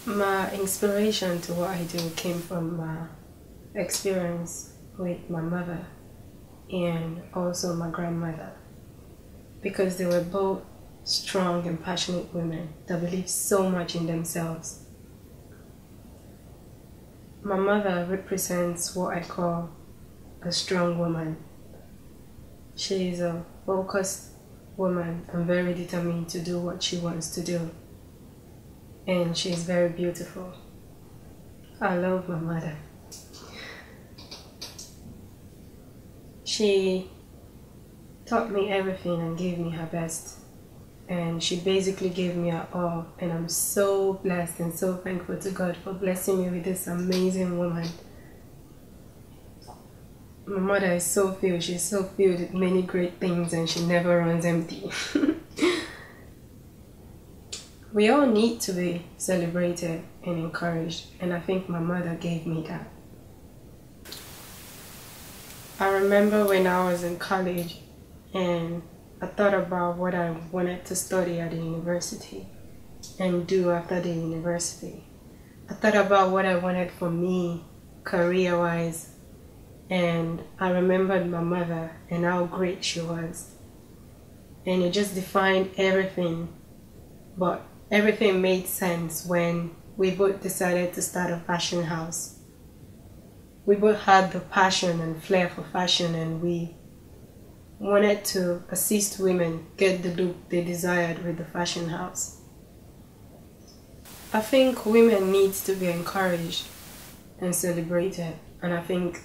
My inspiration to what I do came from my experience with my mother and also my grandmother, because they were both strong and passionate women that believed so much in themselves. My mother represents what I call a strong woman. She is a focused woman and very determined to do what she wants to do. And she is very beautiful. I love my mother. She taught me everything and gave me her best. And she basically gave me her all. And I'm so blessed and so thankful to God for blessing me with this amazing woman. My mother is so filled. She's so filled with many great things and she never runs empty. We all need to be celebrated and encouraged, and I think my mother gave me that. I remember when I was in college and I thought about what I wanted to study at the university and do after the university. I thought about what I wanted for me career-wise, and I remembered my mother and how great she was. And it just defined everything, but everything made sense when we both decided to start a fashion house. We both had the passion and flair for fashion, and we wanted to assist women get the look they desired with the fashion house. I think women need to be encouraged and celebrated, and I think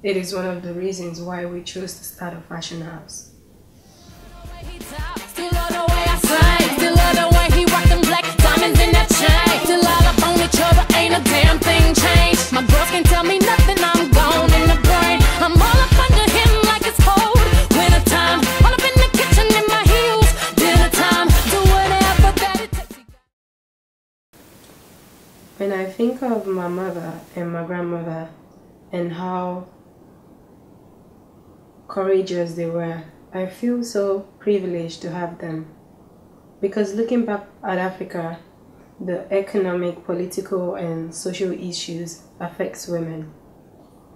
it is one of the reasons why we chose to start a fashion house. Ain't a damn thing changed. My girls can tell me nothing, I'm gone in the brain. I'm all up under him like it's cold winter time. All up in the kitchen in my heels, dinner time. Do whatever that it takes. When I think of my mother and my grandmother and how courageous they were, I feel so privileged to have them. Because looking back at Africa, the economic, political, and social issues affects women.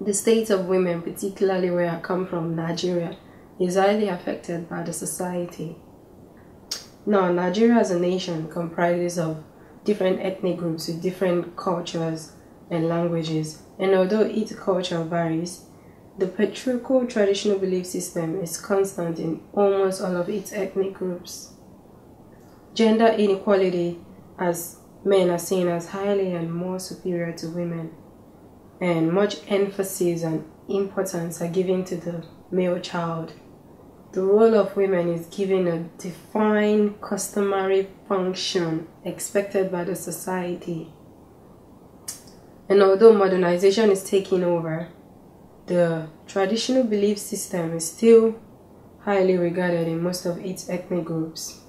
The state of women, particularly where I come from, Nigeria, is highly affected by the society. Now, Nigeria as a nation comprises of different ethnic groups with different cultures and languages, and although each culture varies, the patriarchal traditional belief system is constant in almost all of its ethnic groups. Gender inequality, as men are seen as highly and more superior to women, and much emphasis and importance are given to the male child. The role of women is given a defined customary function expected by the society. And although modernization is taking over, the traditional belief system is still highly regarded in most of its ethnic groups.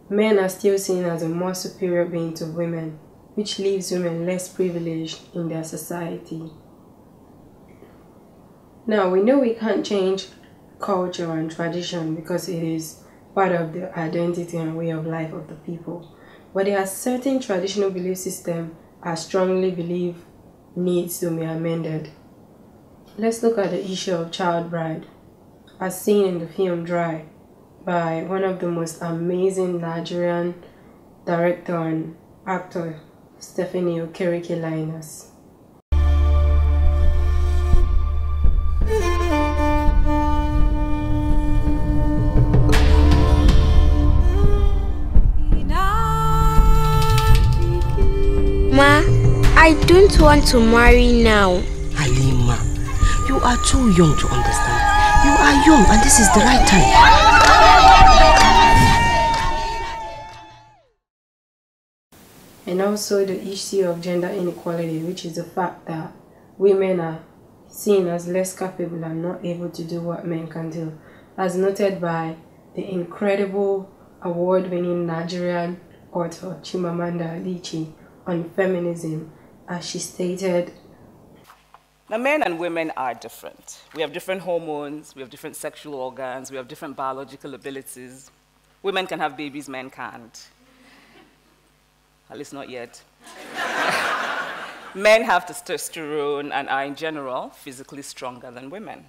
Men are still seen as a more superior being to women, which leaves women less privileged in their society. Now, we know we can't change culture and tradition because it is part of the identity and way of life of the people. But there are certain traditional belief systems I strongly believe needs to be amended. Let's look at the issue of child bride, as seen in the film Dry, by one of the most amazing Nigerian director and actor, Stephanie Okereke-Linus. Ma, I don't want to marry now. Halima, you are too young to understand. You are young and this is the right time. And also the issue of gender inequality, which is the fact that women are seen as less capable and not able to do what men can do, as noted by the incredible award-winning Nigerian author Chimamanda Adichie on feminism, as she stated, now, men and women are different. We have different hormones, we have different sexual organs, we have different biological abilities. Women can have babies, men can't. at least not yet. Men have testosterone and are, in general, physically stronger than women.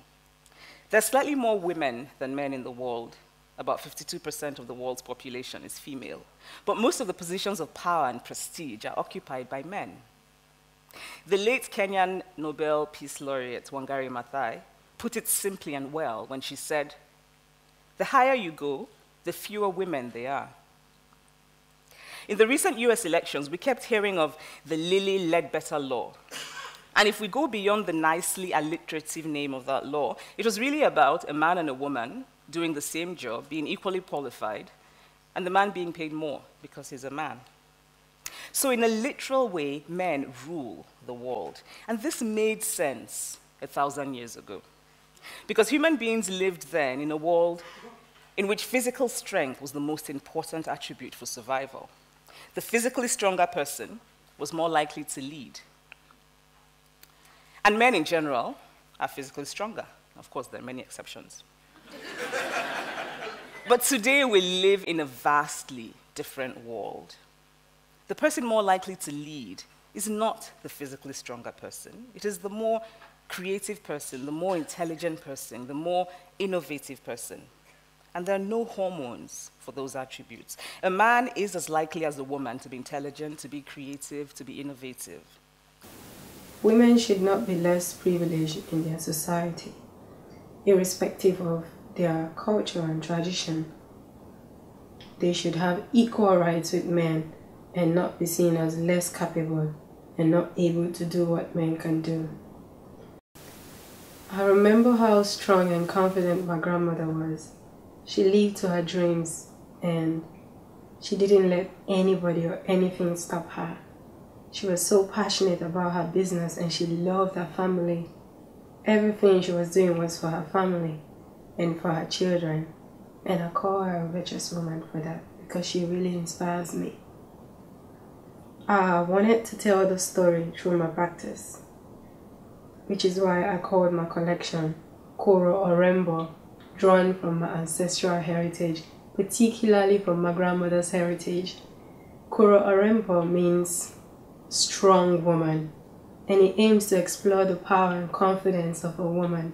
There's slightly more women than men in the world. About 52% of the world's population is female. But most of the positions of power and prestige are occupied by men. The late Kenyan Nobel Peace Laureate, Wangari Maathai, put it simply and well when she said, "The higher you go, the fewer women there are." In the recent US elections, we kept hearing of the Lilly Ledbetter Law. And if we go beyond the nicely alliterative name of that law, it was really about a man and a woman doing the same job, being equally qualified, and the man being paid more because he's a man. So in a literal way, men rule the world. And this made sense 1,000 years ago. Because human beings lived then in a world in which physical strength was the most important attribute for survival. The physically stronger person was more likely to lead. And men in general are physically stronger. Of course, there are many exceptions. But today we live in a vastly different world. The person more likely to lead is not the physically stronger person. It is the more creative person, the more intelligent person, the more innovative person. And there are no hormones for those attributes. A man is as likely as a woman to be intelligent, to be creative, to be innovative. Women should not be less privileged in their society, irrespective of their culture and tradition. They should have equal rights with men and not be seen as less capable and not able to do what men can do. I remember how strong and confident my grandmother was. She lived to her dreams and she didn't let anybody or anything stop her. She was so passionate about her business and she loved her family. Everything she was doing was for her family and for her children. And I call her a virtuous woman for that because she really inspires me. I wanted to tell the story through my practice, which is why I called my collection Koro Orembo, drawn from my ancestral heritage, particularly from my grandmother's heritage. Koro Orembo means strong woman, and it aims to explore the power and confidence of a woman.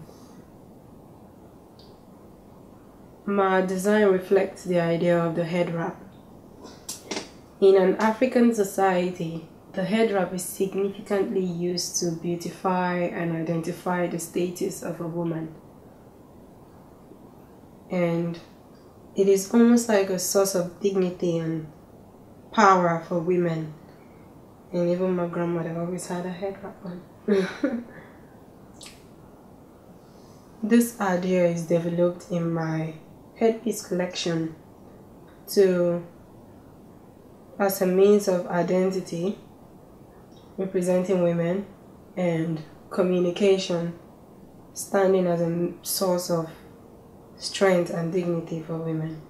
My design reflects the idea of the head wrap. In an African society, the head wrap is significantly used to beautify and identify the status of a woman. And it is almost like a source of dignity and power for women. And even my grandmother always had a head wrap on. This idea is developed in my headpiece collection as a means of identity, representing women, and communication, standing as a source of strength and dignity for women.